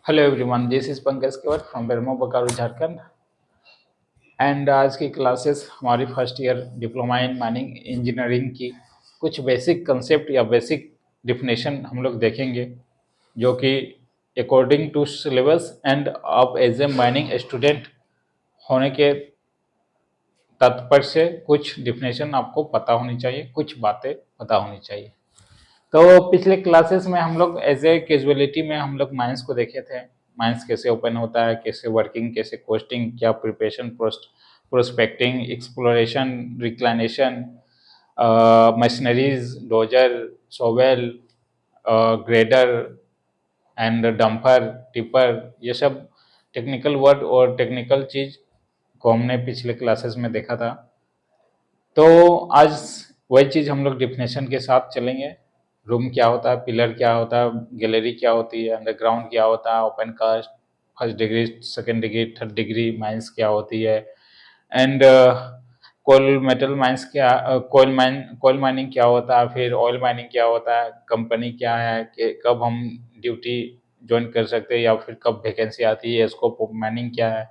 Hello everyone, this is Pankaj Kewat from Bermo Bokaro Jharkhand. And आज की classes हमारी first year diploma in mining engineering की कुछ बेसिक कंसेप्ट या बेसिक डिफिनेशन हम लोग देखेंगे, जो कि अकॉर्डिंग टू सिलेबस एंड आप एज ए माइनिंग स्टूडेंट होने के तात्पर्य से कुछ डिफिनेशन आपको पता होनी चाहिए, कुछ बातें पता होनी चाहिए। तो पिछले क्लासेस में हम लोग एज ए कैजुअलिटी में हम लोग माइंस को देखे थे। माइंस कैसे ओपन होता है, कैसे वर्किंग, कैसे कोस्टिंग, क्या preparation, prospecting, exploration, reclamation, machineries, dozer, shovel, grader and dumper, tipper, ये सब टेक्निकल वर्ड और टेक्निकल चीज को हमने पिछले क्लासेस में देखा था। तो आज वही चीज हम लोग डिफिनेशन के साथ चलेंगे। रूम क्या होता है, पिलर क्या होता है, गैलरी क्या होती है, अंडरग्राउंड क्या होता है, open cast, first degree, second degree, third degree mines क्या होती है, एंड कोल मेटल माइंस क्या, कोल माइनिंग क्या होता है, फिर ऑयल माइनिंग क्या होता है, कंपनी क्या है, कि कब हम ड्यूटी ज्वाइन कर सकते हैं या फिर कब वैकेंसी आती है, स्कोप ऑफ माइनिंग क्या है,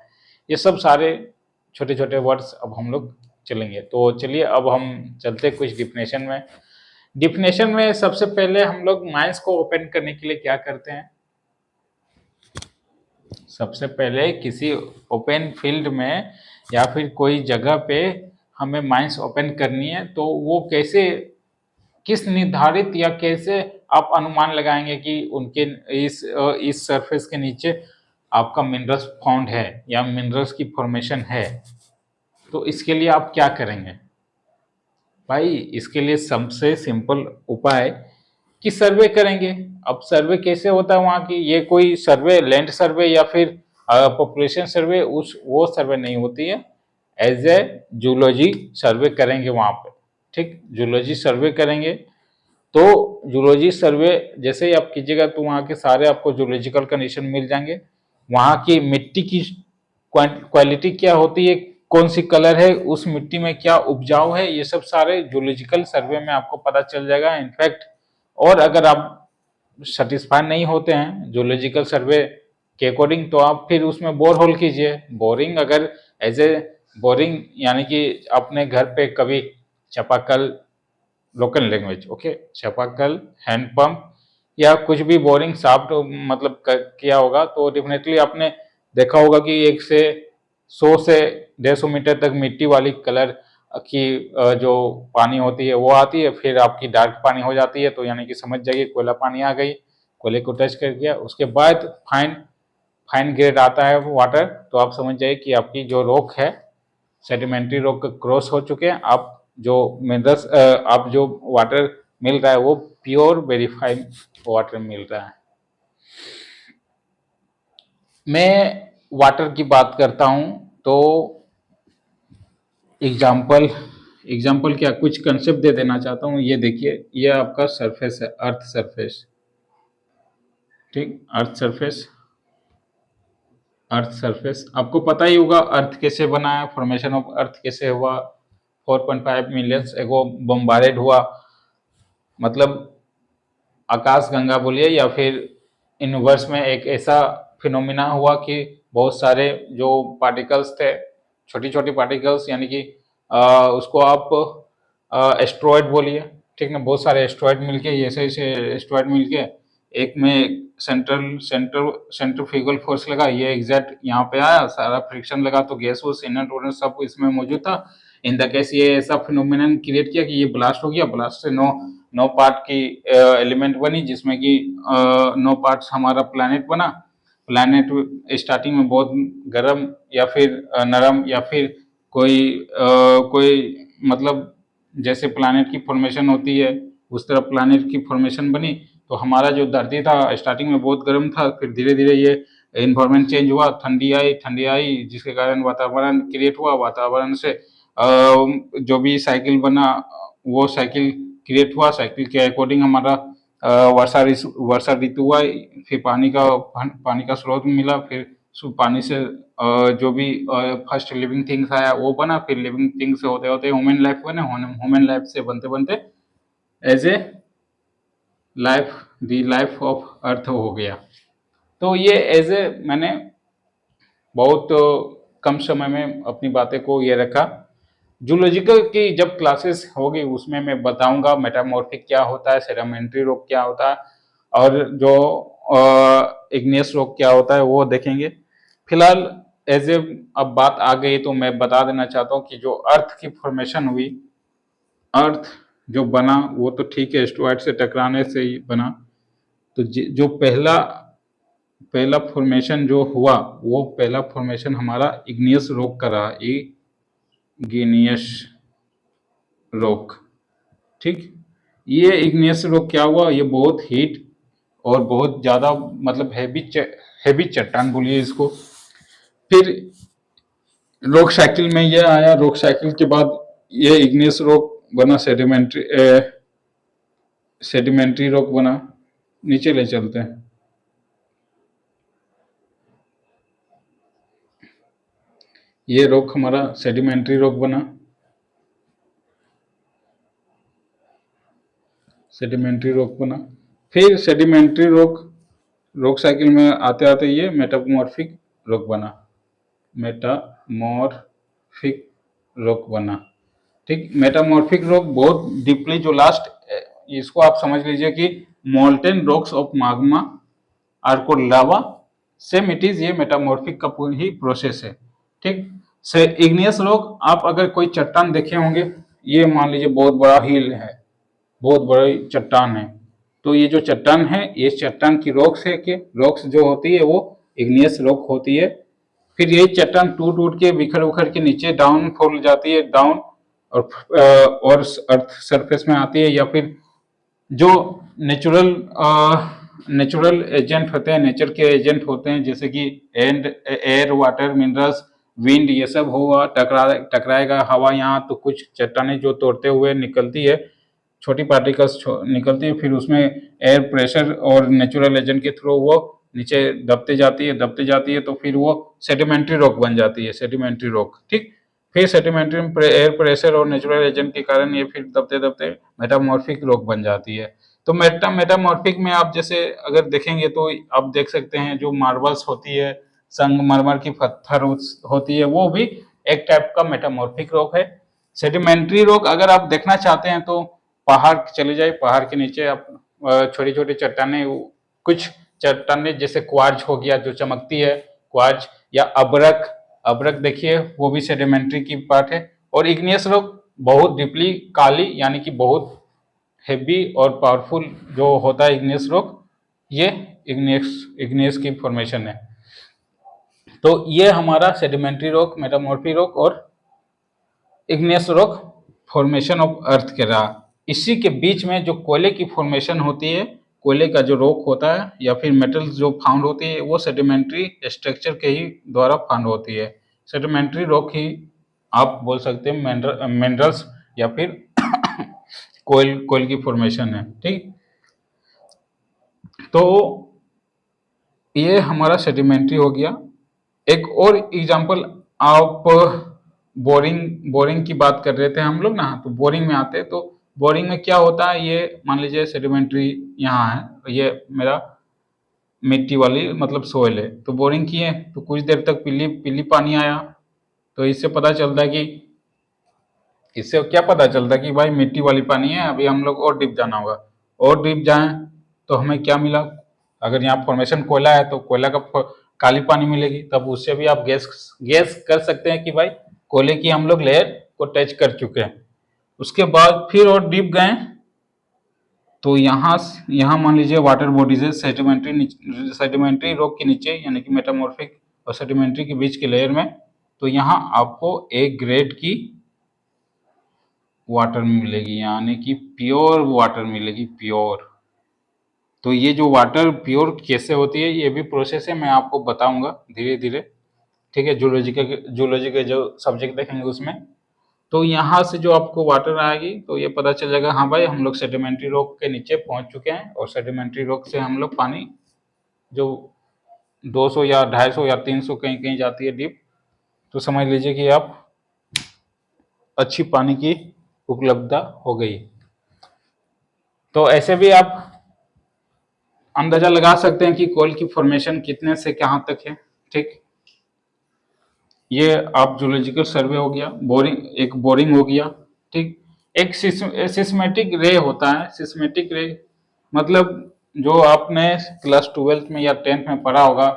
ये सब सारे छोटे छोटे वर्ड्स अब हम लोग चलेंगे। तो चलिए अब हम चलते कुछ डिफिनेशन में। डिफिनेशन में सबसे पहले हम लोग माइंस को ओपन करने के लिए क्या करते हैं, सबसे पहले किसी ओपन फील्ड में या फिर कोई जगह पे हमें माइंस ओपन करनी है, तो वो कैसे, किस निर्धारित या कैसे आप अनुमान लगाएंगे कि उनके इस सरफेस के नीचे आपका मिनरल्स फाउंड है या मिनरल्स की फॉर्मेशन है। तो इसके लिए आप क्या करेंगे भाई? इसके लिए सबसे सिंपल उपाय कि सर्वे करेंगे। अब सर्वे कैसे होता है वहाँ की, ये कोई सर्वे, लैंड सर्वे या फिर पॉपुलेशन सर्वे, उस वो सर्वे नहीं होती है। एज ए जूलॉजी सर्वे करेंगे वहाँ पे, ठीक, जूलॉजी सर्वे करेंगे। तो जूलॉजी सर्वे जैसे ही आप कीजिएगा तो वहाँ के सारे आपको जूलॉजिकल कंडीशन मिल जाएंगे। वहाँ की मिट्टी की क्वालिटी क्या होती है, कौन सी कलर है, उस मिट्टी में क्या उपजाऊ है, ये सब सारे जूलॉजिकल सर्वे में आपको पता चल जाएगा। इनफैक्ट और अगर आप सेटिस्फाई नहीं होते हैं जूलॉजिकल सर्वे के अकॉर्डिंग, तो आप फिर उसमें बोर होल कीजिए। बोरिंग अगर एज ए बोरिंग यानी कि अपने घर पे कभी चापाकल, लोकल लैंग्वेज, ओके, चापाकल, हैंडपंप या कुछ भी बोरिंग शाफ्ट मतलब किया होगा, तो डेफिनेटली आपने देखा होगा कि 100 से 150 मीटर तक मिट्टी वाली कलर की जो पानी होती है वो आती है, फिर आपकी डार्क पानी हो जाती है, तो यानी कि समझ जाइए कोयला पानी आ गई, कोयले को टच कर गया। उसके बाद फाइन फाइन ग्रेड आता है वाटर, तो आप समझ जाइए कि आपकी जो रॉक है, सेडिमेंट्री रॉक क्रॉस हो चुके हैं। आप जो मिनरल्स, आप जो वाटर मिल रहा है वो प्योर वेरीफाइड वाटर मिल रहा है। मैं वाटर की बात करता हूं तो एग्जाम्पल एग्जाम्पल क्या, कुछ कंसेप्ट दे देना चाहता हूं। ये देखिए, ये आपका सरफेस है, अर्थ सरफेस, ठीक, अर्थ सरफेस। अर्थ सरफेस आपको पता ही होगा अर्थ कैसे बना है, फॉर्मेशन ऑफ अर्थ कैसे हुआ। 4.5 मिलियंस एगो बम्बारेड हुआ, मतलब आकाश गंगा बोलिए या फिर यूनिवर्स में एक ऐसा फिनोमिना हुआ कि बहुत सारे जो पार्टिकल्स थे, छोटी छोटी पार्टिकल्स, यानी कि उसको आप एस्ट्रॉयड बोलिए, ठीक ना, बहुत सारे एस्ट्रॉयड मिलके, ऐसे ऐसे एस्ट्रॉयड मिलके एक में सेंट्रीफ्यूगल फोर्स लगा, ये एग्जैक्ट यहाँ पे आया, सारा फ्रिक्शन लगा तो गैस वूस इनर्ट वाटर सब इसमें मौजूद था। इन द केस ये ऐसा फिनोमिनन क्रिएट किया कि ये ब्लास्ट हो गया, ब्लास्ट से नौ पार्ट की एलिमेंट बनी, जिसमें कि 9 पार्ट्स हमारा प्लैनेट बना। प्लैनेट स्टार्टिंग में बहुत गर्म या फिर नरम या फिर कोई मतलब जैसे प्लैनेट की फॉर्मेशन होती है उस तरह प्लैनेट की फॉर्मेशन बनी। तो हमारा जो धरती था स्टार्टिंग में बहुत गर्म था, फिर धीरे धीरे ये इन्वायरमेंट चेंज हुआ, ठंडी आई जिसके कारण वातावरण क्रिएट हुआ, वातावरण से जो भी साइकिल बना वो साइकिल क्रिएट हुआ, साइकिल के अकॉर्डिंग हमारा वर्षा ऋतु आई, फिर पानी का स्रोत मिला, फिर पानी से जो भी फर्स्ट लिविंग थिंग्स आया वो बना, फिर लिविंग थिंग्स होते होते ह्यूमन लाइफ बने, ह्यूमन लाइफ से बनते बनते as a life the life of earth हो गया। तो ये एज ए मैंने बहुत कम समय में अपनी बातें को ये रखा। जूलॉजिकल की जब क्लासेस होगी उसमें मैं बताऊंगा मेटामॉर्फिक क्या होता है, सेडिमेंट्री रॉक क्या होता है, और जो इग्नियस रॉक क्या होता है वो देखेंगे। फिलहाल एज ए अब बात आ गई तो मैं बता देना चाहता हूँ कि जो अर्थ की फॉर्मेशन हुई, अर्थ जो बना वो तो ठीक है, एस्टेरॉयड से टकराने से ही बना। तो जो पहला पहला फॉर्मेशन जो हुआ वो पहला फॉर्मेशन हमारा इग्नियस रॉक का रहा, इग्नियस रॉक। ठीक, ये इग्नियस रॉक क्या हुआ, ये बहुत हीट और बहुत ज्यादा मतलब हैवी चट्टान बोलिए इसको। फिर रॉक साइकिल में ये आया, रॉक साइकिल के बाद ये इग्नियस रॉक बना, सेडिमेंट्री रॉक बना। नीचे ले चलते हैं। ये रॉक हमारा सेडिमेंट्री रॉक बना, सेडिमेंट्री रॉक बना। फिर सेडिमेंट्री रॉक साइकिल में आते आते ये मेटामॉर्फिक रॉक बना, मेटामॉर्फिक रॉक बना। ठीक, मेटामॉर्फिक रॉक बहुत डीपली जो लास्ट, इसको आप समझ लीजिए कि molten rocks of magma are को लावा, सेम इट इज, ये मेटामॉर्फिक का ही प्रोसेस है। ठीक, से इग्नियस रॉक, आप अगर कोई चट्टान देखे होंगे, ये मान लीजिए बहुत बड़ा हिल है, बहुत बड़ी चट्टान है, तो ये जो चट्टान है ये चट्टान की रॉक्स है, कि रॉक्स जो होती है वो इग्नियस रॉक होती है। फिर यही चट्टान टूट टूट के बिखर उखर के नीचे डाउन फॉल जाती है, डाउन, और अर्थ सरफेस में आती है, या फिर जो नेचुरल नेचुरल एजेंट होते हैं, नेचर के एजेंट होते हैं, जैसे कि एयर, वाटर, मिनरल्स, विंड, ये सब होगा, टकराएगा हवा यहाँ, तो कुछ चट्टानें जो तोड़ते हुए निकलती है, छोटी पार्टिकल्स निकलती है, फिर उसमें एयर प्रेशर और नेचुरल एजेंट के थ्रू वो नीचे दबते जाती है, तो फिर वो सेडिमेंट्री रॉक बन जाती है, सेडिमेंट्री रॉक। ठीक, फिर सेडिमेंट्री में एयर प्रेशर और नेचुरल एजेंट के कारण ये फिर दबते दबते मेटामॉर्फिक रॉक बन जाती है। तो मेटामॉर्फिक में आप जैसे अगर देखेंगे तो आप देख सकते हैं जो मार्बल्स होती है, संगमरमर की पत्थर होती है, वो भी एक टाइप का मेटामॉर्फिक रॉक है। सेडिमेंट्री रॉक अगर आप देखना चाहते हैं तो पहाड़ चले जाए, पहाड़ के नीचे आप छोटी छोटी चट्टाने, कुछ चट्टाने जैसे क्वार्ज हो गया जो चमकती है, क्वार्ज, या अबरक, अबरक देखिए वो भी सेडिमेंट्री की पार्ट है। और इग्नियस रॉक बहुत डीपली काली, यानी कि बहुत हेवी और पावरफुल जो होता है इग्नियस रॉक, ये इग्नियस की फॉर्मेशन है। तो ये हमारा सेडिमेंट्री रॉक, मेटामॉर्फिक रॉक और igneous rock formation of earth के रहा। इसी के बीच में जो कोयले की फॉर्मेशन होती है, कोयले का जो रॉक होता है या फिर मेटल्स जो फाउंड होती है, वो सेडिमेंट्री स्ट्रक्चर के ही द्वारा फाउंड होती है। सेडिमेंट्री रॉक ही आप बोल सकते हैं मिनरल्स या फिर कोयल की फॉर्मेशन है। ठीक, तो ये हमारा सेडिमेंट्री हो गया। एक और एग्जांपल, आप बोरिंग की बात कर रहे थे हम लोग ना, तो बोरिंग में आते हैं। तो बोरिंग में क्या होता है, ये मान लीजिए सेडिमेंट्री यहाँ है, ये मेरा मिट्टी वाली मतलब सोइल है, तो बोरिंग किए तो कुछ देर तक पीली पीली पानी आया, तो इससे पता चलता है कि, इससे क्या पता चलता है कि भाई मिट्टी वाली पानी है, अभी हम लोग और डीप जाना होगा। और डीप जाएं तो हमें क्या मिला, अगर यहाँ फॉर्मेशन कोयला है तो कोयला का काली पानी मिलेगी, तब उससे भी आप गैस कर सकते हैं कि भाई कोयले की हम लोग लेयर को टच कर चुके हैं। उसके बाद फिर और डीप गए तो यहाँ मान लीजिए वाटर बॉडीज है, सेडिमेंट्री रॉक के नीचे, यानी कि मेटामॉर्फिक और सेडिमेंट्री के बीच के लेयर में, तो यहाँ आपको एक ग्रेड की वाटर मिलेगी, यानी कि प्योर वाटर मिलेगी, प्योर। तो ये जो वाटर प्योर कैसे होती है, ये भी प्रोसेस है, मैं आपको बताऊंगा धीरे धीरे। ठीक है, जूलॉजी के जो सब्जेक्ट देखेंगे उसमें। तो यहाँ से जो आपको वाटर आएगी तो ये पता चल जाएगा, हाँ भाई हम लोग सेडिमेंट्री रॉक के नीचे पहुंच चुके हैं, और सेडिमेंट्री रॉक से हम लोग पानी जो 200 या 250 या 300 कहीं कहीं जाती है डीप, तो समझ लीजिए कि आप अच्छी पानी की उपलब्धता हो गई। तो ऐसे भी अंदाजा लगा सकते हैं कि कोयल की फॉर्मेशन कितने से कहाँ तक है। ठीक, ये आप जूलॉजिकल सर्वे हो गया, बोरिंग, एक बोरिंग हो गया। ठीक, एक सिस्मेटिक रे होता है। सिस्मेटिक रे मतलब जो आपने क्लास 12th में या 10th में पढ़ा होगा,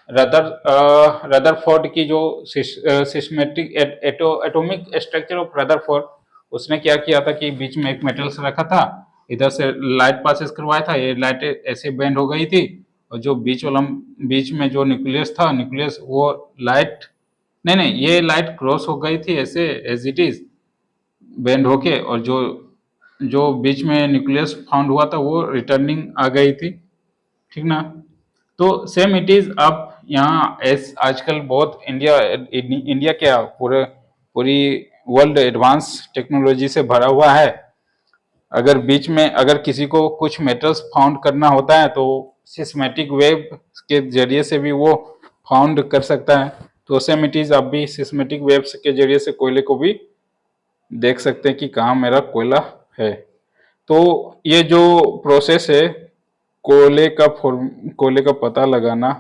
रदरफोर्ड की जो सिस्मेटिक एटॉमिक स्ट्रक्चर ऑफ रदरफोर्ड, उसने क्या किया था कि बीच में एक मेटल्स रखा था, इधर से लाइट पासेस करवाया था, ये लाइट ऐसे बेंड हो गई थी, और जो बीच में जो न्यूक्लियस था, न्यूक्लियस वो लाइट, नहीं नहीं, ये लाइट क्रॉस हो गई थी ऐसे एज इट इज बेंड होके, और जो जो बीच में न्यूक्लियस फाउंड हुआ था वो रिटर्निंग आ गई थी। ठीक ना। तो सेम इट इज अब यहाँ एस आजकल बहुत इंडिया क्या पूरे पूरी वर्ल्ड एडवांस टेक्नोलॉजी से भरा हुआ है। अगर बीच में अगर किसी को कुछ मेटल्स फाउंड करना होता है तो सिस्मेटिक वेव के जरिए से भी वो फाउंड कर सकता है। तो सेम इट इज, आप भी सिस्मेटिक वेव्स के जरिए से कोयले को भी देख सकते हैं कि कहाँ मेरा कोयला है। तो ये जो प्रोसेस है कोयले का पता लगाना,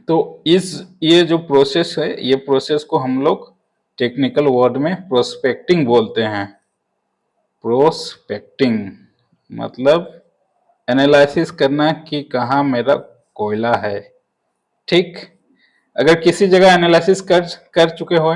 तो ये जो प्रोसेस है, ये प्रोसेस को हम लोग टेक्निकल वर्ड में प्रोस्पेक्टिंग बोलते हैं। प्रोस्पेक्टिंग मतलब एनालिसिस करना कि कहाँ मेरा कोयला है। ठीक, अगर किसी जगह एनालिसिस कर चुके हो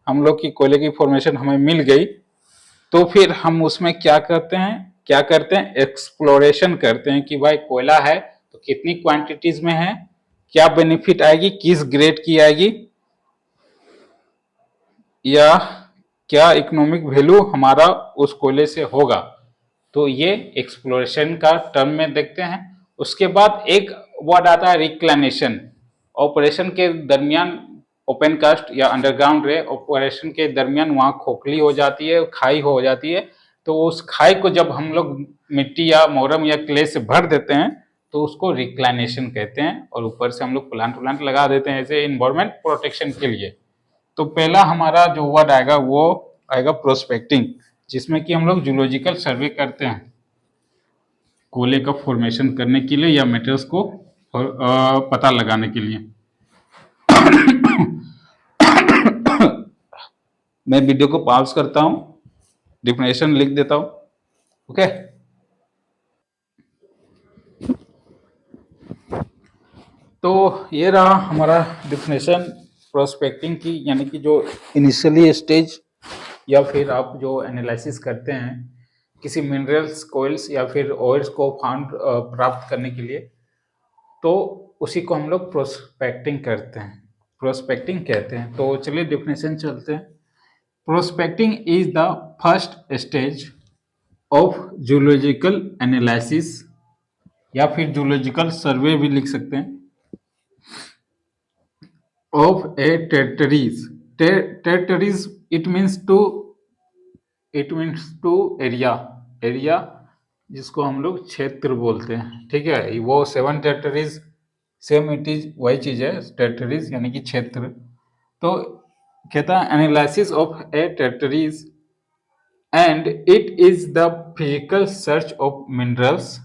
हम लोग की कोयले की फॉर्मेशन हमें मिल गई, तो फिर हम उसमें क्या करते हैं एक्सप्लोरेशन करते हैं कि भाई कोयला है तो कितनी क्वांटिटीज में है, क्या बेनिफिट आएगी, किस ग्रेड की आएगी, या क्या इकोनॉमिक वैल्यू हमारा उस कोयले से होगा। तो ये एक्सप्लोरेशन का टर्म में देखते हैं। उसके बाद एक वर्ड आता है रिक्लामेशन। ऑपरेशन के दरमियान ओपन कास्ट या अंडरग्राउंड रे ऑपरेशन के दरमियान वहां खोखली हो जाती है, खाई हो जाती है, तो उस खाई को जब हम लोग मिट्टी या मोरम या क्ले से भर देते हैं तो उसको रिक्लाइनेशन कहते हैं, और ऊपर से हम लोग प्लांट लगा देते हैं ऐसे इन्वायरमेंट प्रोटेक्शन के लिए। तो पहला हमारा जो वर्ड आएगा वो आएगा प्रोस्पेक्टिंग, जिसमें कि हम लोग जूलॉजिकल सर्वे करते हैं कोयले का फॉर्मेशन करने के लिए या मेटल्स को पता लगाने के लिए। मैं वीडियो को पॉज करता हूं, डिफिनेशन लिख देता हूं। ओके, तो ये रहा हमारा डिफिनेशन प्रोस्पेक्टिंग की, यानी कि जो इनिशियली स्टेज या फिर आप जो एनालिसिस करते हैं किसी मिनरल्स, कोयल्स या फिर ऑयल्स को फाउंड प्राप्त करने के लिए, तो उसी को हम लोग प्रोस्पेक्टिंग करते हैं, प्रोस्पेक्टिंग कहते हैं। तो चलिए डिफिनेशन चलते हैं। Prospecting is the first stage of geological analysis, या फिर जूलॉजिकल सर्वे भी लिख सकते हैं, of a territories. Territories it means to area जिसको हम लोग क्षेत्र बोलते हैं। ठीक है, वो 7 टेरिटरीज, सेम इट इज वही चीज है, टेरिटरीज यानी कि क्षेत्र। तो कहता है analysis of a territories and it is the physical search of minerals,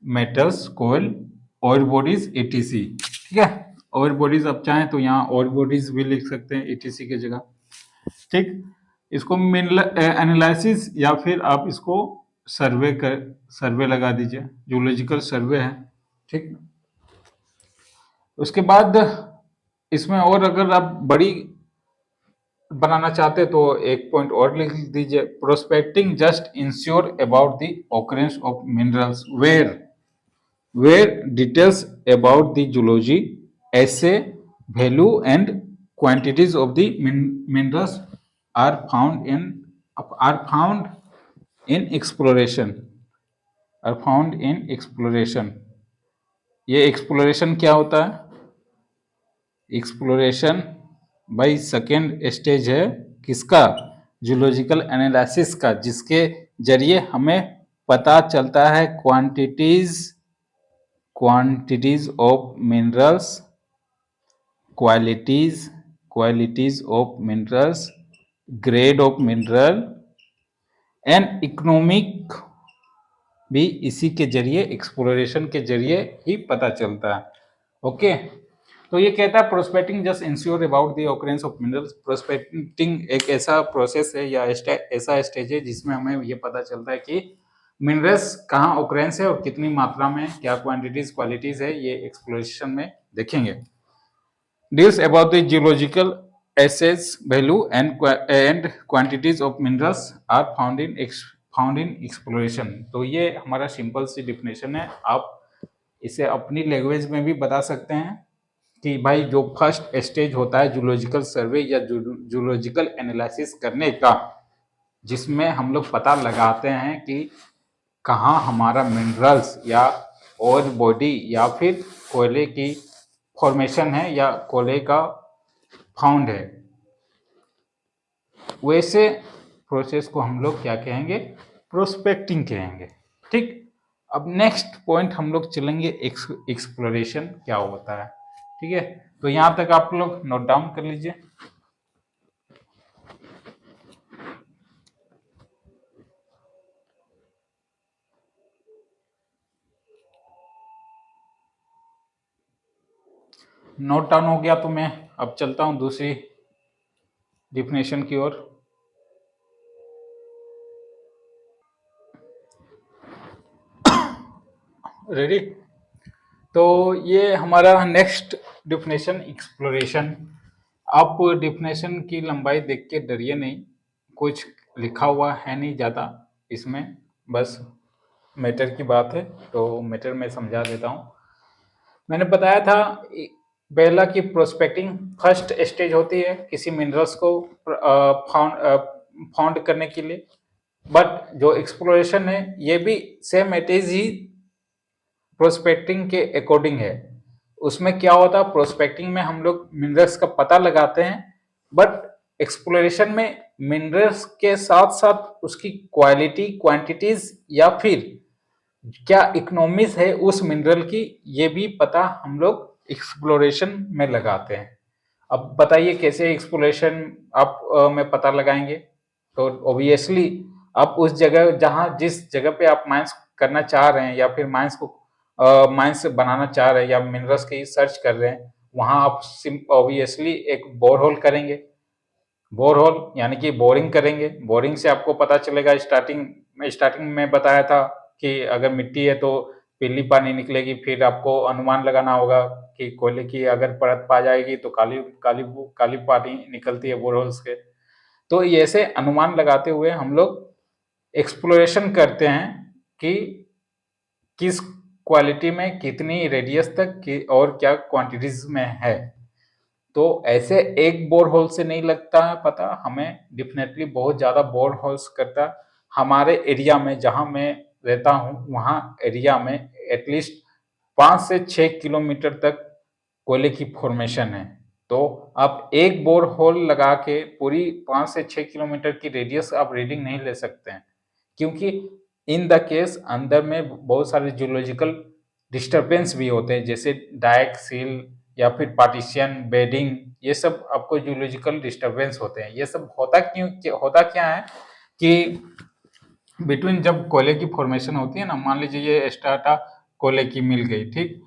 metals, coal, oil bodies, etc. ठीक है, ऑयल बॉडीज आप चाहें तो यहाँ ऑयल बॉडीज भी लिख सकते हैं एटीसी की जगह। ठीक, इसको एनालिसिस या फिर आप इसको सर्वे लगा दीजिए, जूलॉजिकल सर्वे है। ठीक, उसके बाद इसमें और अगर आप बड़ी बनाना चाहते तो एक पॉइंट और लिख दीजिए, prospecting just ensure about the occurrence of minerals where details about the geology, assay, value and quantities of the minerals are found in exploration, are found in exploration। ये एक्सप्लोरेशन क्या होता है? एक्सप्लोरेशन भाई second stage है किसका? Zoological analysis का, जिसके जरिए हमें पता चलता है quantities of minerals, qualities of minerals, grade of mineral and economic भी इसी के जरिए, एक्सप्लोरेशन के जरिए ही पता चलता है। ओके, तो ये कहता है prospecting just ensure about the occurrence of minerals. Prospecting एक ऐसा प्रोसेस है या ऐसा स्टेज है जिसमें हमें ये पता चलता है कि मिनरल्स कहाँ ऑकरेंस है और कितनी मात्रा में, क्या क्वांटिटीज क्वालिटीज है, ये एक्सप्लोरेशन में देखेंगे। Deals about the geological assets value and quantities of minerals are found in exploration। तो ये हमारा सिंपल सी डिफिनेशन है। आप इसे अपनी लैंग्वेज में भी बता सकते हैं कि भाई जो फर्स्ट स्टेज होता है जूलॉजिकल सर्वे या जूलॉजिकल एनालिसिस करने का, जिसमें हम लोग पता लगाते हैं कि कहाँ हमारा मिनरल्स या और बॉडी या फिर कोयले की फॉर्मेशन है या कोयले का फाउंड है, वैसे प्रोसेस को हम लोग क्या कहेंगे, प्रोस्पेक्टिंग कहेंगे। ठीक, अब नेक्स्ट पॉइंट हम लोग चलेंगे एक्सप्लोरेशन क्या होता है। ठीक है, तो यहां तक आप लोग नोट डाउन कर लीजिए। नोट डाउन हो गया तो मैं अब चलता हूं दूसरी डिफिनेशन की ओर। रेडी, तो ये हमारा नेक्स्ट डिफिनेशन एक्सप्लोरेशन। आप डिफिनेशन की लंबाई देख के डरिए नहीं, कुछ लिखा हुआ है नहीं ज़्यादा इसमें, बस मैटर की बात है तो मैटर में समझा देता हूँ। मैंने बताया था पहला कि प्रोस्पेक्टिंग फर्स्ट स्टेज होती है किसी मिनरल्स को फाउंड करने के लिए, बट जो एक्सप्लोरेशन है ये भी same it is he prospecting के अकॉर्डिंग है। उसमें क्या होता है, प्रोस्पेक्टिंग में हम लोग मिनरल्स का पता लगाते हैं, बट एक्सप्लोरेशन में मिनरल्स के साथ साथ उसकी क्वालिटी क्वांटिटीज या फिर क्या इकोनॉमिक्स है उस मिनरल की, ये भी पता हम लोग एक्सप्लोरेशन में लगाते हैं। अब बताइए कैसे एक्सप्लोरेशन आप में पता लगाएंगे। तो ऑब्वियसली आप उस जगह जहां जिस जगह पे आप माइंस करना चाह रहे हैं या फिर माइंस को माइंस बनाना चाह रहे हैं या मिनरल्स की सर्च कर रहे हैं, वहां आप ऑब्वियसली एक बोरहोल करेंगे। बोरहोल यानी कि बोरिंग करेंगे। बोरिंग से आपको पता चलेगा, स्टार्टिंग में बताया था कि अगर मिट्टी है तो पीली पानी निकलेगी, फिर आपको अनुमान लगाना होगा कि कोयले की अगर परत पा जाएगी तो काली काली काली पानी निकलती है बोरहोल्स के। तो ऐसे अनुमान लगाते हुए हम लोग एक्सप्लोरेशन करते हैं कि किस क्वालिटी में कितनी रेडियस तक की और क्या क्वांटिटीज में है। तो ऐसे एक बोर होल से नहीं लगता है पता, हमें डेफिनेटली बहुत ज्यादा बोर होल्स करता है। हमारे एरिया में जहां मैं रहता हूं वहां एरिया में एटलीस्ट 5 से 6 किलोमीटर तक कोयले की फॉर्मेशन है। तो आप एक बोर होल लगा के पूरी 5 से 6 किलोमीटर की रेडियस आप रीडिंग नहीं ले सकते हैं, क्योंकि इन द केस अंदर में बहुत सारे जियोलॉजिकल डिस्टरबेंस भी होते हैं, जैसे डाइक सील या फिर पार्टीशन बेडिंग, ये सब आपको जियोलॉजिकल डिस्टरबेंस होते हैं। ये सब होता क्या है कि बिटवीन जब कोयले की फॉर्मेशन होती है ना, मान लीजिए ये स्टार्टा कोयले की मिल गई, ठीक,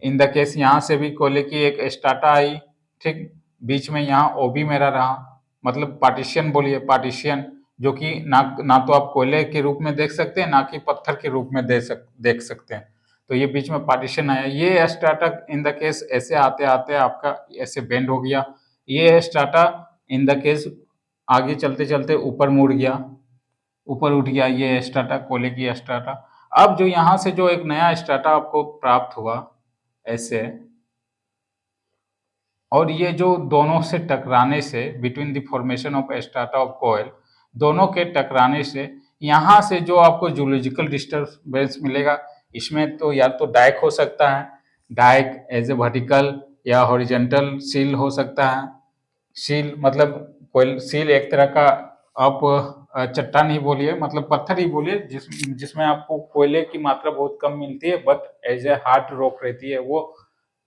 इन द केस यहाँ से भी कोयले की एक स्टार्टा आई, ठीक, बीच में यहाँ ओबी मेरा रहा, मतलब पार्टीशन बोलिए, पार्टीशन, जो कि ना तो आप कोयले के रूप में देख सकते हैं ना कि पत्थर के रूप में देख सकते हैं। तो ये बीच में पार्टीशन आया, ये स्टार्टा इन द केस ऐसे आते आते आपका ऐसे बेंड हो गया, ये स्टार्टा इन द केस आगे चलते चलते ऊपर मुड़ गया, ऊपर उठ गया, ये स्टार्टा कोयले की स्टार्टा। अब जो यहाँ से जो एक नया स्टार्टा आपको प्राप्त हुआ ऐसे, और ये जो दोनों से टकराने से, between the formation of strata of कोयल, दोनों के टकराने से यहाँ से जो आपको जूलॉजिकल डिस्टर्बेंस मिलेगा, इसमें तो या तो डाइक हो सकता है, डाइक एज ए वर्टिकल या हॉरिजेंटल सील हो सकता है। सील मतलब कोयल सील एक तरह का, आप चट्टान ही बोलिए, मतलब पत्थर ही बोलिए, जिसमें आपको कोयले की मात्रा बहुत कम मिलती है, but as a hard rock रहती है वो।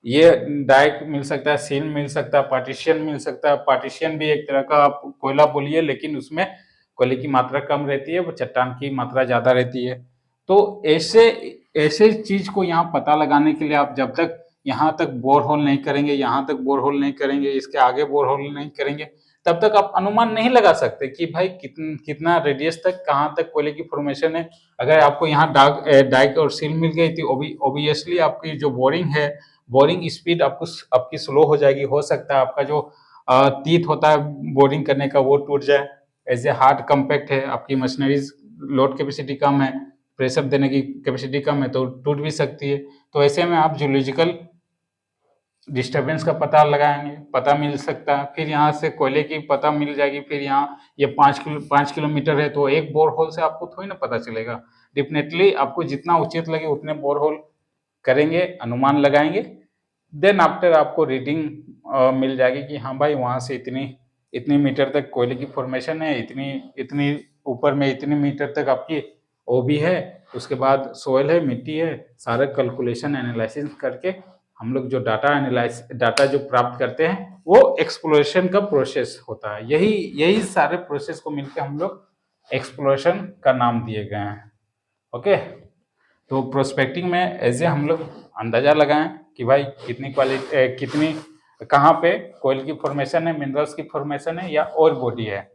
ये डाइक मिल सकता है, सील मिल सकता है, पार्टीशियन मिल सकता है। पार्टीशियन भी एक तरह का आप कोयला बोलिए, लेकिन उसमें कोयले की मात्रा कम रहती है, वो चट्टान की मात्रा ज्यादा रहती है। तो ऐसे ऐसे चीज को यहाँ पता लगाने के लिए आप जब तक यहाँ तक बोरहोल नहीं करेंगे, यहाँ तक बोरहोल नहीं करेंगे, इसके आगे बोरहोल नहीं करेंगे, तब तक आप अनुमान नहीं लगा सकते कि भाई कितना रेडियस तक कहाँ तक कोयले की फॉर्मेशन है। अगर आपको यहाँ डाइक और सील मिल गई थी, ऑब्वियसली आपकी जो बोरिंग स्पीड आपकी स्लो हो जाएगी। हो सकता है आपका जो तीत होता है बोरिंग करने का वो टूट जाए। एज ए हार्ड कम्पैक्ट है, आपकी मशीनरीज लोड कैपेसिटी कम है, प्रेशर देने की कैपेसिटी कम है, तो टूट भी सकती है। तो ऐसे में आप जियोलॉजिकल डिस्टर्बेंस का पता लगाएंगे, पता मिल सकता है। फिर यहाँ से कोयले की पता मिल जाएगी। फिर यहाँ ये 5 किलोमीटर है, तो एक बोर होल से आपको थोड़ी ना पता चलेगा। डेफिनेटली आपको जितना उचित लगे उतने बोर होल करेंगे, अनुमान लगाएंगे। देन आफ्टर आपको रीडिंग मिल जाएगी कि हाँ भाई वहाँ से इतनी मीटर तक कोयले की फॉर्मेशन है, इतनी इतनी ऊपर में इतनी मीटर तक आपकी ओबी है, उसके बाद सोयल है, मिट्टी है। सारा कैलकुलेशन एनालिसिस करके हम लोग जो डाटा जो प्राप्त करते हैं वो एक्सप्लोरेशन का प्रोसेस होता है। यही सारे प्रोसेस को मिलकर हम लोग एक्सप्लोरेशन का नाम दिए गए हैं। ओके, तो प्रोस्पेक्टिंग में ऐसे हम लोग अंदाजा लगाएं कि भाई कितनी कहाँ पे कोयल की फॉर्मेशन है, मिनरल्स की फॉर्मेशन है, या और बॉडी है,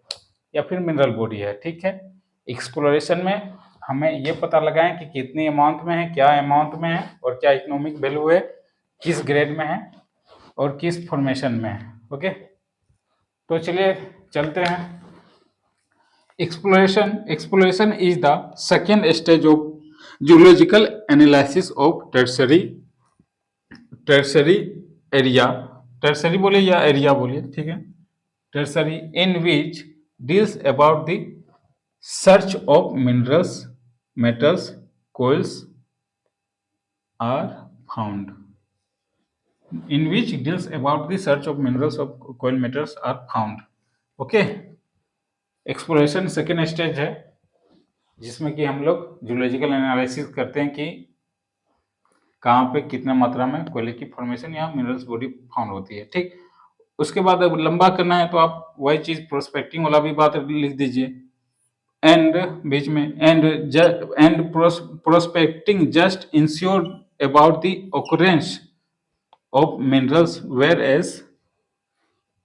या फिर मिनरल बॉडी है। ठीक है, एक्सप्लोरेशन में हमें ये पता लगाएं कि कितनी अमाउंट में है, क्या अमाउंट में है, और क्या इकोनॉमिक वैल्यू है, किस ग्रेड में है और किस फॉर्मेशन में है। ओके, तो चलिए चलते हैं। Exploration is the second stage of geological analysis of tertiary area, tertiary बोले या एरिया बोलिए, ठीक है, tertiary, in which deals about the search of minerals, metals, coils are found, in which deals about the search of minerals of coil metals are found. Okay, exploration second stage है जिसमें कि हम लोग geological analysis करते हैं कि कहाँ पे कितना मात्रा में कोयले की फॉर्मेशन या मिनरल्स बॉडी फाउंड होती है। ठीक, उसके बाद अब लंबा करना है तो आप वही चीज प्रोस्पेक्टिंग वाला भी बात लिख दीजिए एंड बीच में and prospecting just ensure about the occurrence of minerals, whereas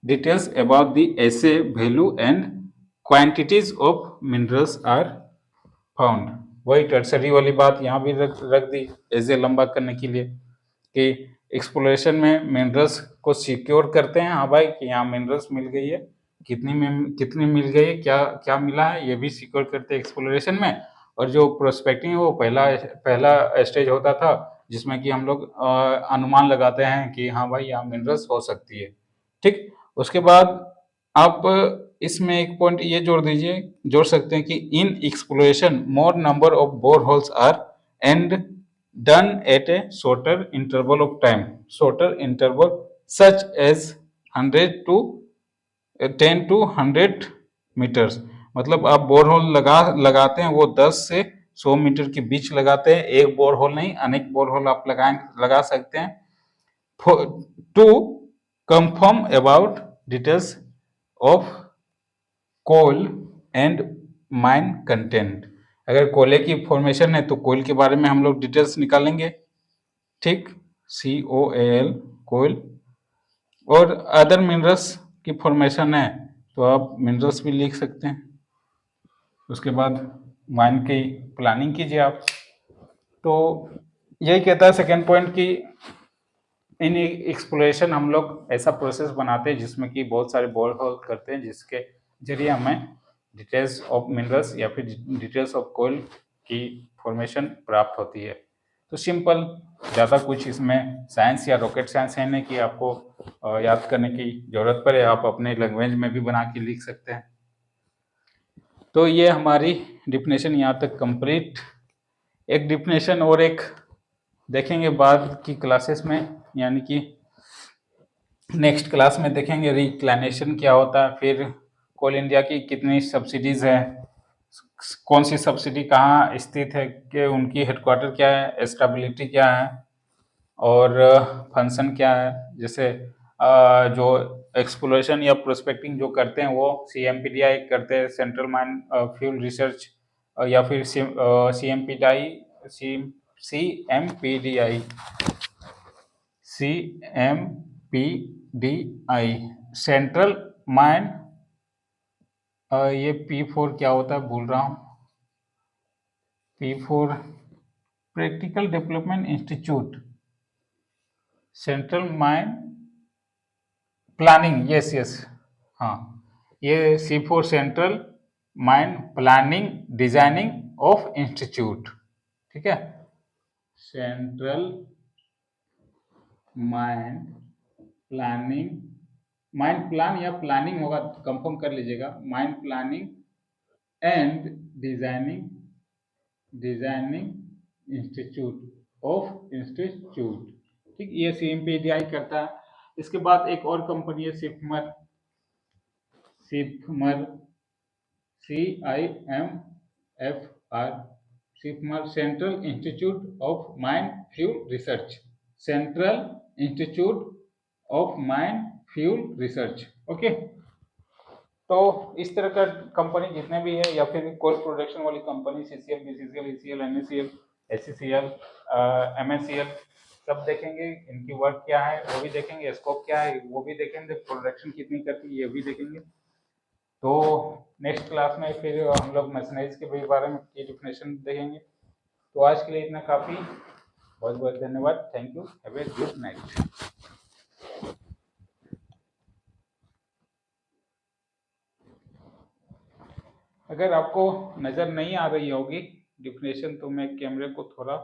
details about the assay value and quantities of minerals are found। वही टर्सरी वाली बात यहाँ भी रख दी ऐसे लंबा करने के लिए कि एक्सप्लोरेशन में मिनरल्स को सिक्योर करते हैं, हाँ भाई कि यहाँ मिनरल्स मिल गई है, कितनी मिल गई है, क्या क्या मिला है, ये भी सिक्योर करते हैं एक्सप्लोरेशन में। और जो प्रोस्पेक्टिंग है वो पहला स्टेज होता था जिसमें कि हम लोग अनुमान लगाते हैं कि हाँ भाई यहाँ मिनरल्स हो सकती है। ठीक, उसके बाद आप इसमें एक पॉइंट ये जोड़ सकते हैं कि in exploration more number of bore holes are and done at a shorter interval of time, shorter interval such as 10 to 100 metres. मतलब आप बोर होल लगाते हैं वो 10 से 100 मीटर के बीच लगाते हैं। एक बोर होल नहीं, अनेक बोर होल आप लगा सकते हैं to confirm about details of coal and mine content. अगर कोयले की फॉर्मेशन है तो कोयल के बारे में हम लोग डिटेल्स निकालेंगे। ठीक, COAL कोयल, और अदर मिनरल्स की फॉर्मेशन है तो आप मिनरल्स भी लिख सकते हैं। उसके बाद माइन की प्लानिंग कीजिए आप। तो यही कहता है सेकेंड पॉइंट कि इन एक्सप्लोरेशन हम लोग ऐसा प्रोसेस बनाते हैं जिसमें कि बहुत सारे बोर होल करते हैं जिसके जरिए हमें डिटेल्स ऑफ मिनरल्स या फिर डिटेल्स ऑफ कोयल की फॉर्मेशन प्राप्त होती है। तो सिंपल, ज़्यादा कुछ इसमें साइंस या रॉकेट साइंस है नहीं कि आपको याद करने की ज़रूरत पड़े, आप अपने लैंग्वेज में भी बना के लिख सकते हैं। तो ये हमारी डिफिनेशन यहाँ तक कंप्लीट। एक डिफिनेशन और एक देखेंगे बाद की क्लासेस में, यानी कि नेक्स्ट क्लास में देखेंगे रिक्लाइनेशन क्या होता है, फिर कोल इंडिया की कितनी सब्सिडीज है, कौन सी सब्सिडी कहाँ स्थित है, कि उनकी हेडक्वार्टर क्या है, स्टेबिलिटी क्या है, और फंक्शन क्या है। जैसे जो एक्सप्लोरेशन या प्रोस्पेक्टिंग जो करते हैं वो CMPDI करते हैं, सेंट्रल माइन फ्यूल रिसर्च या फिर C M P D I, C M P D I, C M P D I, central mine, ये P4 क्या होता है भूल रहा हूँ, P4 practical development institute, central mine planning, yes yes, हाँ, ये C4 central mine planning designing of institute, ठीक है, central mine planning, mind plan या प्लानिंग होगा, कंफर्म कर लीजिएगा, mind planning and designing, designing institute of institute, ठीक, ये CMPDI करता है। इसके बाद एक और कंपनी है CIMFR, CIMFR, CIMFR, CIMFR, Central Institute of Mine Fuel Research, Central Institute of Mine Fuel Research, okay. तो इस तरह का कंपनी जितने भी है, या फिर कोल प्रोडक्शन वाली company, CCL, BCCL, ECL, NACL, SCCL, MSCL, सब देखेंगे, इनकी वर्क क्या है वो भी देखेंगे, स्कोप क्या है वो भी देखेंगे, प्रोडक्शन कितनी करती है ये भी देखेंगे। तो नेक्स्ट क्लास में फिर हम लोग मशीनरीज के बारे में की डिफिनेशन देखेंगे। तो आज के लिए इतना काफ़ी, बहुत बहुत धन्यवाद, thank you, have a good night. अगर आपको नज़र नहीं आ रही होगी डिफिनेशन तो मैं कैमरे को थोड़ा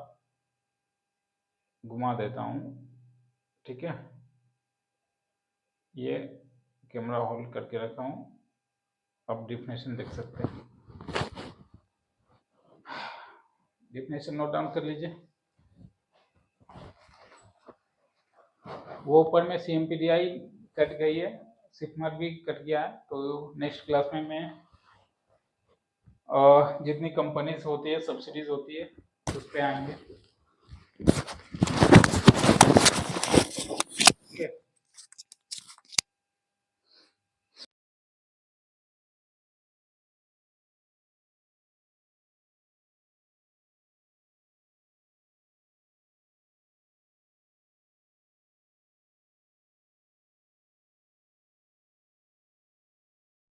घुमा देता हूँ, ठीक है, ये कैमरा होल्ड करके रखा हूँ, आप डिफिनेशन देख सकते हैं, डिफिनेशन नोट डाउन कर लीजिए। वो ऊपर में CMPDI कट गई है, सिफमर भी कट गया है, तो नेक्स्ट क्लास में मैं जितनी कंपनीज होती है, सब्सिडीज होती है, उस पर आएंगे।